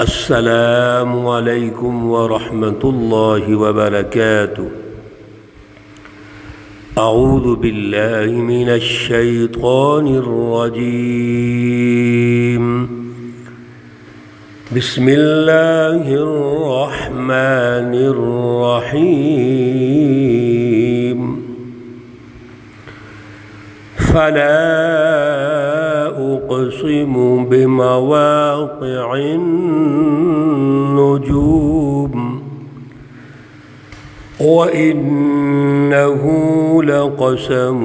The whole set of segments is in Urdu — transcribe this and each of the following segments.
السلام علیکم ورحمۃ اللہ وبرکاتہ۔ اعوذ باللہ من الشیطان الرجیم، بسم اللہ الرحمن الرحیم۔ فلا اقسم بمواقع النجوم وإنه لقسم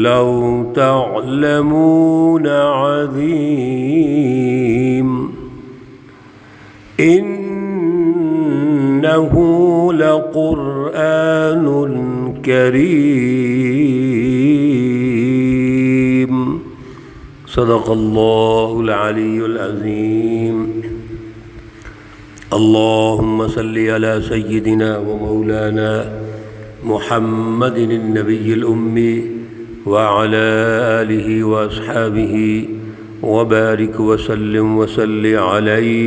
لو تعلمون عظيم إنه لقرآن كريم صدق اللہ العلی العظیم۔ اللہم صلی علی سیدنا و مولانا محمد النبی الامی وعلی آلہ واصحابہ وبارک وسلم وصلی علی۔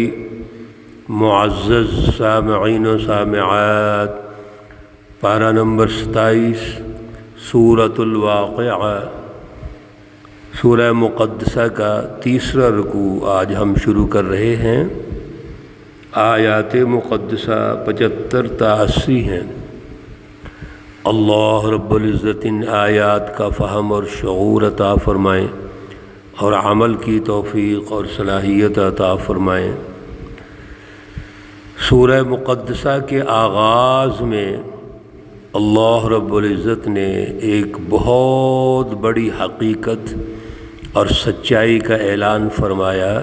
معزز سامعین و سامعات، پارہ نمبر 27 سورۃ الواقعہ، سورہ مقدسہ کا تیسرا رکوع آج ہم شروع کر رہے ہیں۔ آیات مقدسہ 75 تا 80 ہیں۔ اللہ رب العزت ان آیات کا فہم اور شعور عطا فرمائیں اور عمل کی توفیق اور صلاحیت عطا فرمائیں۔ سورہ مقدسہ کے آغاز میں اللہ رب العزت نے ایک بہت بڑی حقیقت اور سچائی کا اعلان فرمایا،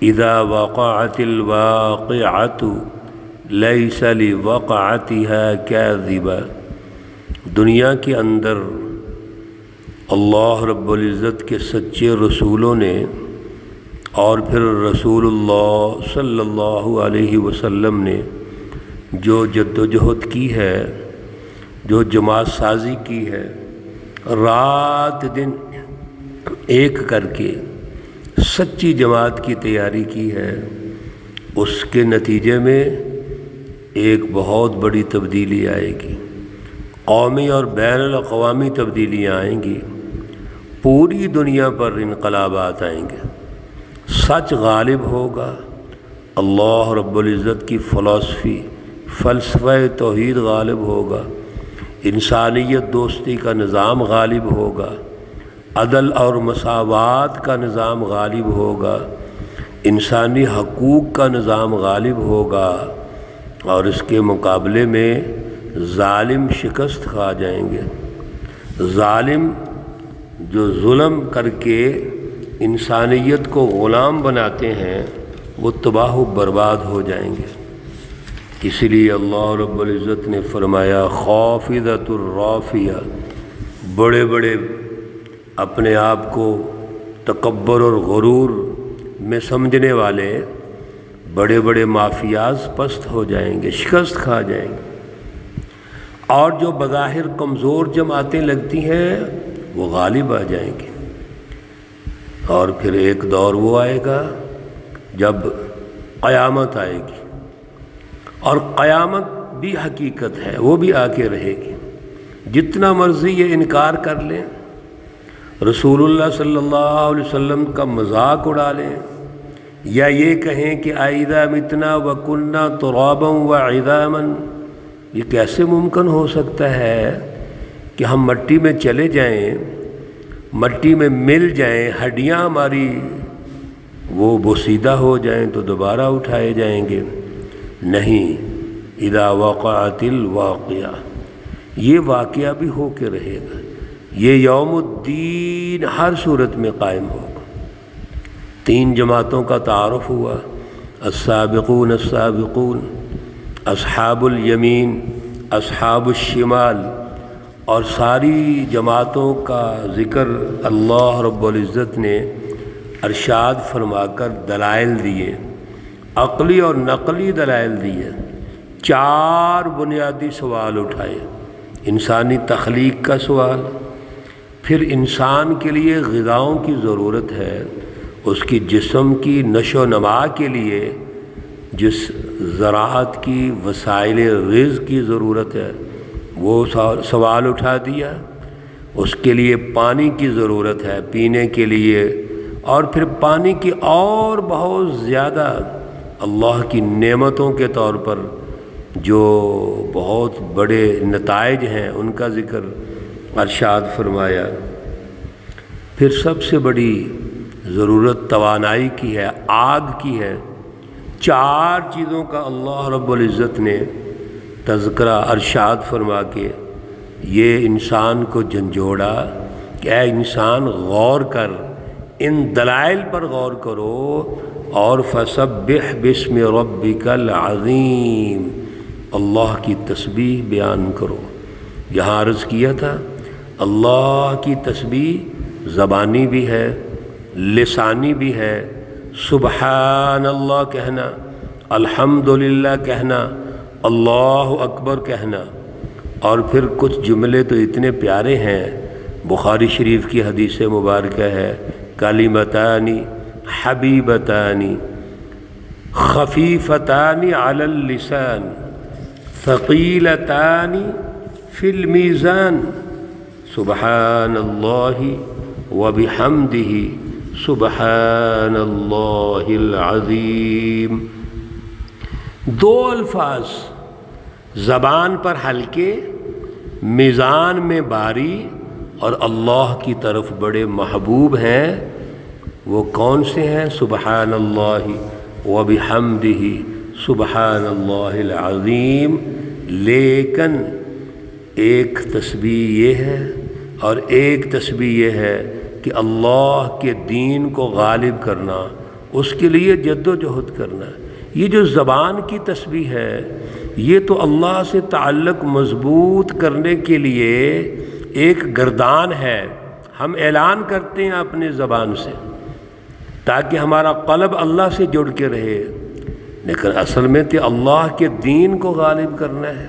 اذا وقعت الواقعۃ لیس لوقعتها کاذبہ۔ دنیا کے اندر اللہ رب العزت کے سچے رسولوں نے اور پھر رسول اللہ صلی اللہ علیہ وسلم نے جو جدوجہد کی ہے، جو جماعت سازی کی ہے، رات دن ایک کر کے سچی جماعت کی تیاری کی ہے، اس کے نتیجے میں ایک بہت بڑی تبدیلی آئے گی، قومی اور بین الاقوامی تبدیلیاں آئیں گی، پوری دنیا پر انقلابات آئیں گے، سچ غالب ہوگا، اللہ رب العزت کی فلسفہ توحید غالب ہوگا، انسانیت دوستی کا نظام غالب ہوگا، عدل اور مساوات کا نظام غالب ہوگا، انسانی حقوق کا نظام غالب ہوگا، اور اس کے مقابلے میں ظالم شکست کھا جائیں گے۔ ظالم جو ظلم کر کے انسانیت کو غلام بناتے ہیں وہ تباہ و برباد ہو جائیں گے۔ اس لیے اللہ رب العزت نے فرمایا، خافضۃ الرافیہ، بڑے بڑے اپنے آپ کو تکبر اور غرور میں سمجھنے والے بڑے بڑے مافیاز پست ہو جائیں گے، شکست کھا جائیں گے، اور جو بظاہر کمزور جماعتیں لگتی ہیں وہ غالب آ جائیں گی۔ اور پھر ایک دور وہ آئے گا جب قیامت آئے گی، اور قیامت بھی حقیقت ہے، وہ بھی آ کے رہے گی۔ جتنا مرضی یہ انکار کر لیں، رسول اللہ صلی اللہ علیہ وسلم کا مذاق اڑا لیں، یا یہ کہیں کہ اذا متنا وکننا ترابا وعظاما، یہ کیسے ممکن ہو سکتا ہے کہ ہم مٹی میں چلے جائیں، مٹی میں مل جائیں، ہڈیاں ہماری وہ بوسیدہ ہو جائیں تو دوبارہ اٹھائے جائیں گے؟ نہیں، اذا وقعت الواقعہ، یہ واقعہ بھی ہو کے رہے گا، یہ یوم الدین ہر صورت میں قائم ہوگا۔ 3 جماعتوں کا تعارف ہوا، السابقون السابقون، اصحاب الیمین، اصحاب الشمال، اور ساری جماعتوں کا ذکر اللہ رب العزت نے ارشاد فرما کر دلائل دیے، عقلی اور نقلی دلائل دیے۔ 4 بنیادی سوال اٹھائے، انسانی تخلیق کا سوال، پھر انسان کے لیے غذاؤں کی ضرورت ہے، اس کی جسم کی نشو و نما کے لیے جس زراعت کی وسائل رزق کی ضرورت ہے وہ سوال اٹھا دیا، اس کے لیے پانی کی ضرورت ہے پینے کے لیے، اور پھر پانی کی اور بہت زیادہ اللہ کی نعمتوں کے طور پر جو بہت بڑے نتائج ہیں ان کا ذکر ارشاد فرمایا۔ پھر سب سے بڑی ضرورت توانائی کی ہے، آگ کی ہے۔ 4 چیزوں کا اللہ رب العزت نے تذکرہ ارشاد فرما کے یہ انسان کو جھنجھوڑا کہ اے انسان غور کر، ان دلائل پر غور کرو، اور فسبح باسم ربک العظیم، اللہ کی تسبیح بیان کرو۔ یہاں عرض کیا تھا اللہ کی تسبیح زبانی بھی ہے، لسانی بھی ہے، سبحان اللہ کہنا، الحمدللہ کہنا، اللہ اکبر کہنا، اور پھر کچھ جملے تو اتنے پیارے ہیں، بخاری شریف کی حدیث مبارکہ ہے، کلمتان حبیبتان خفیفتان علی اللسان ثقیلتان فی المیزان، سبحان اللہ وبحمدہ سبحان اللہ العظیم۔ 2 الفاظ زبان پر ہلکے، میزان میں بھاری، اور اللہ کی طرف بڑے محبوب ہیں۔ وہ کون سے ہیں؟ سبحان اللہ وبحمدہ سبحان اللہ العظیم۔ لیکن ایک تسبیح یہ ہے اور ایک تسبیح یہ ہے کہ اللہ کے دین کو غالب کرنا، اس کے لیے جد و جہد کرنا۔ یہ جو زبان کی تسبیح ہے یہ تو اللہ سے تعلق مضبوط کرنے کے لیے ایک گردان ہے، ہم اعلان کرتے ہیں اپنے زبان سے تاکہ ہمارا قلب اللہ سے جڑ کے رہے، لیکن اصل میں تو اللہ کے دین کو غالب کرنا ہے،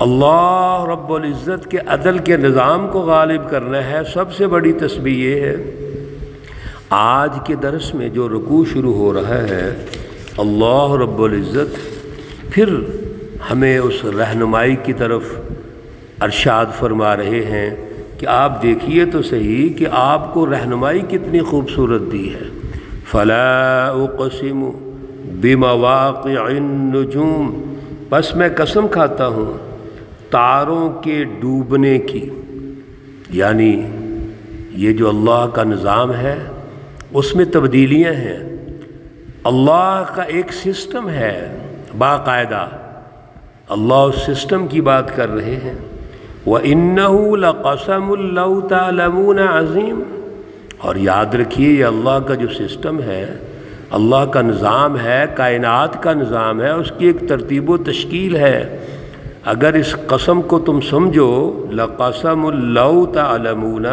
اللہ رب العزت کے عدل کے نظام کو غالب کرنا ہے۔ سب سے بڑی تسبیح یہ ہے۔ آج کے درس میں جو رکوع شروع ہو رہا ہے، اللہ رب العزت پھر ہمیں اس رہنمائی کی طرف ارشاد فرما رہے ہیں کہ آپ دیکھیے تو صحیح کہ آپ کو رہنمائی کتنی خوبصورت دی ہے۔ فلا اقسم بمواقع النجوم، پس میں قسم کھاتا ہوں تاروں کے ڈوبنے کی، یعنی یہ جو اللہ کا نظام ہے اس میں تبدیلیاں ہیں، اللہ کا ایک سسٹم ہے باقاعدہ، اللہ اس سسٹم کی بات کر رہے ہیں۔ وَإِنَّهُ لَقَسَمٌ لَوْ تَعْلَمُونَ عَظِيمٌ، اور یاد رکھیے یہ اللہ کا جو سسٹم ہے، اللہ کا نظام ہے، کائنات کا نظام ہے، اس کی ایک ترتیب و تشکیل ہے۔ اگر اس قسم کو تم سمجھو، لَقَسَمٌ لَوْ تَعْلَمُونَ،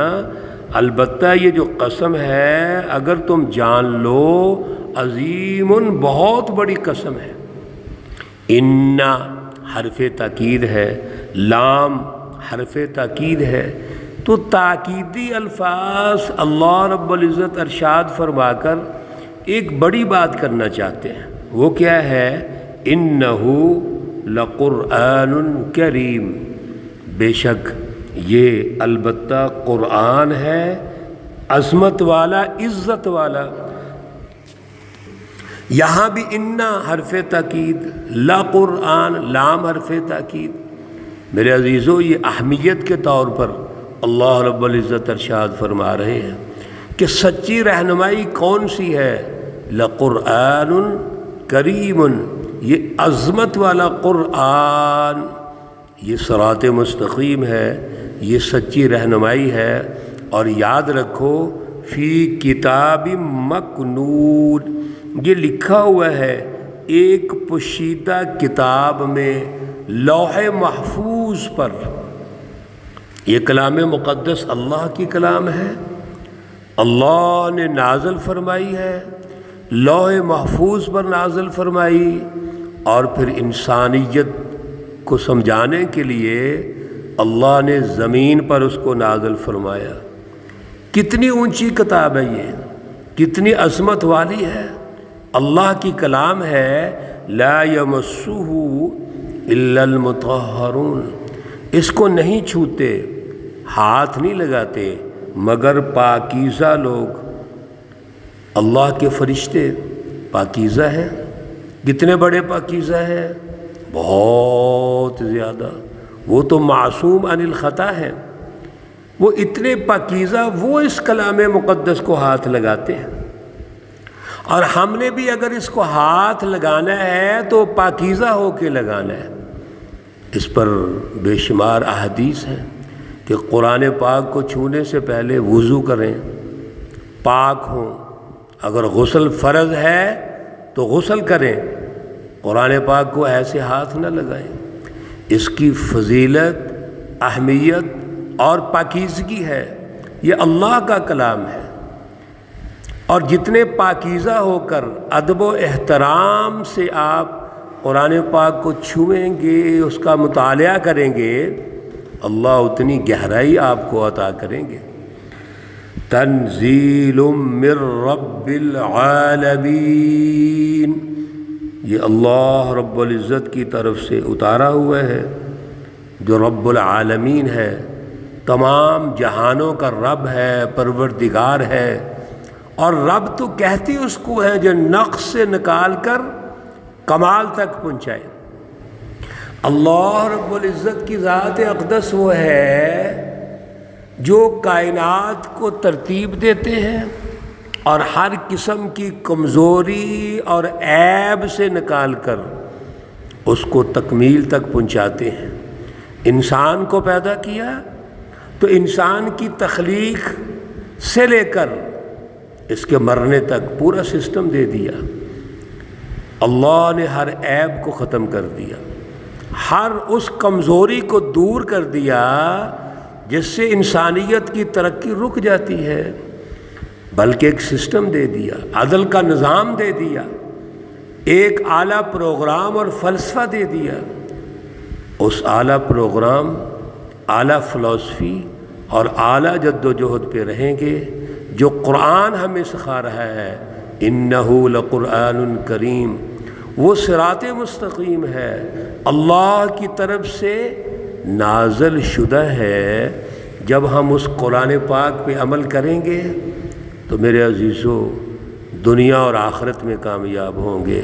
البتہ یہ جو قسم ہے اگر تم جان لو، عظیم، بہت بڑی قسم ہے۔ ان حرف تاکید ہے، لام حرف تاکید ہے، تو تاکیدی الفاظ اللہ رب العزت ارشاد فرما کر ایک بڑی بات کرنا چاہتے ہیں۔ وہ کیا ہے؟ انہ لقرآن کریم، بے شک یہ البتہ قرآن ہے، عظمت والا، عزت والا۔ یہاں بھی انا حرف تاکید، لا قرآن لام حرف تاکید۔ میرے عزیزو، یہ اہمیت کے طور پر اللہ رب العزت ارشاد فرما رہے ہیں کہ سچی رہنمائی کون سی ہے؟ لقرآن کریم، یہ عظمت والا قرآن، یہ صراط مستقیم ہے، یہ سچی رہنمائی ہے۔ اور یاد رکھو فی کتاب مکنون، یہ لکھا ہوا ہے ایک پوشیدہ کتاب میں، لوح محفوظ پر۔ یہ کلام مقدس اللہ کی کلام ہے، اللہ نے نازل فرمائی ہے، لوح محفوظ پر نازل فرمائی، اور پھر انسانیت کو سمجھانے کے لیے اللہ نے زمین پر اس کو نازل فرمایا۔ کتنی اونچی کتاب ہے یہ، کتنی عظمت والی ہے، اللہ کی کلام ہے، لا یمسہ الا المطہرون، اس کو نہیں چھوتے، ہاتھ نہیں لگاتے مگر پاکیزہ لوگ۔ اللہ کے فرشتے پاکیزہ ہیں، کتنے بڑے پاکیزہ ہیں؟ بہت زیادہ۔ وہ تو معصوم عن الخطا ہیں، وہ اتنے پاکیزہ، وہ اس کلام مقدس کو ہاتھ لگاتے ہیں۔ اور ہم نے بھی اگر اس کو ہاتھ لگانا ہے تو پاکیزہ ہو کے لگانا ہے۔ اس پر بے شمار احادیث ہیں کہ قرآن پاک کو چھونے سے پہلے وضو کریں، پاک ہوں۔ اگر غسل فرض ہے تو غسل کریں، قرآن پاک کو ایسے ہاتھ نہ لگائیں۔ اس کی فضیلت، اہمیت اور پاکیزگی ہے، یہ اللہ کا کلام ہے۔ اور جتنے پاکیزہ ہو کر ادب و احترام سے آپ قرآن پاک کو چھوئیں گے، اس کا مطالعہ کریں گے، اللہ اتنی گہرائی آپ کو عطا کریں گے۔ تنزیل من رب العالمین، یہ اللہ رب العزت کی طرف سے اتارا ہوا ہے، جو رب العالمین ہے، تمام جہانوں کا رب ہے، پروردگار ہے۔ اور رب تو کہتی اس کو ہے جو نقص سے نکال کر کمال تک پہنچائے۔ اللہ رب العزت کی ذات اقدس وہ ہے جو کائنات کو ترتیب دیتے ہیں اور ہر قسم کی کمزوری اور عیب سے نکال کر اس کو تکمیل تک پہنچاتے ہیں۔ انسان کو پیدا کیا تو انسان کی تخلیق سے لے کر اس کے مرنے تک پورا سسٹم دے دیا۔ اللہ نے ہر عیب کو ختم کر دیا، ہر اس کمزوری کو دور کر دیا جس سے انسانیت کی ترقی رک جاتی ہے، بلکہ ایک سسٹم دے دیا، عدل کا نظام دے دیا، ایک اعلیٰ پروگرام اور فلسفہ دے دیا۔ اس اعلیٰ پروگرام، اعلیٰ فلسفی اور اعلیٰ جد و جہد پہ رہیں گے جو قرآن ہمیں سکھا رہا ہے۔ انہ لقرآن کریم، وہ صراط مستقیم ہے، اللہ کی طرف سے نازل شدہ ہے۔ جب ہم اس قرآن پاک پہ عمل کریں گے تو میرے عزیزو دنیا اور آخرت میں کامیاب ہوں گے،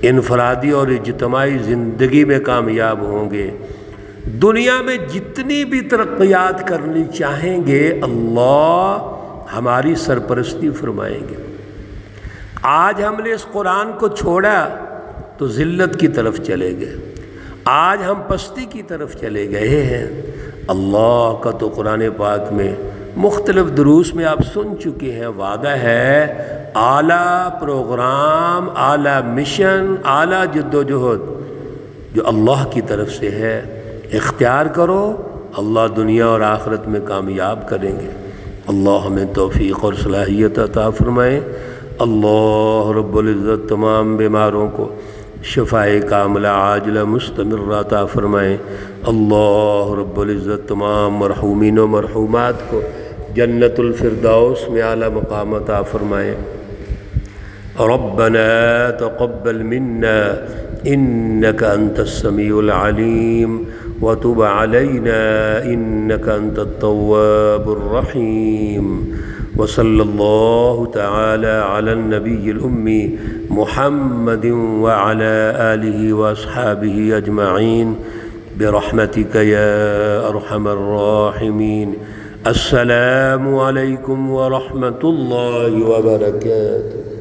انفرادی اور اجتماعی زندگی میں کامیاب ہوں گے۔ دنیا میں جتنی بھی ترقیات کرنی چاہیں گے اللہ ہماری سرپرستی فرمائیں گے۔ آج ہم نے اس قرآن کو چھوڑا تو ذلت کی طرف چلے گئے، آج ہم پستی کی طرف چلے گئے ہیں۔ اللہ کا تو قرآن پاک میں مختلف دروس میں آپ سن چکے ہیں، وعدہ ہے اعلیٰ پروگرام، اعلیٰ مشن، اعلیٰ جد و جہد جو اللہ کی طرف سے ہے، اختیار کرو، اللہ دنیا اور آخرت میں کامیاب کریں گے۔ اللہ ہمیں توفیق اور صلاحیت عطا فرمائے۔ اللہ رب العزت تمام بیماروں کو شفائے کاملہ عاجلہ مستمرہ عطا فرمائے۔ اللہ رب العزت تمام مرحومین و مرحومات کو جنت الفردوس میں اعلیٰ مقام عطا فرمائے۔ ربنا تقبل منا انك انت السميع العليم وتب علينا انك انت التواب الرحيم وصلى الله تعالى على النبي الأمي محمد وعلى آله وأصحابه أجمعين برحمتك يا أرحم الراحمين۔ السلام عليكم ورحمة الله وبركاته۔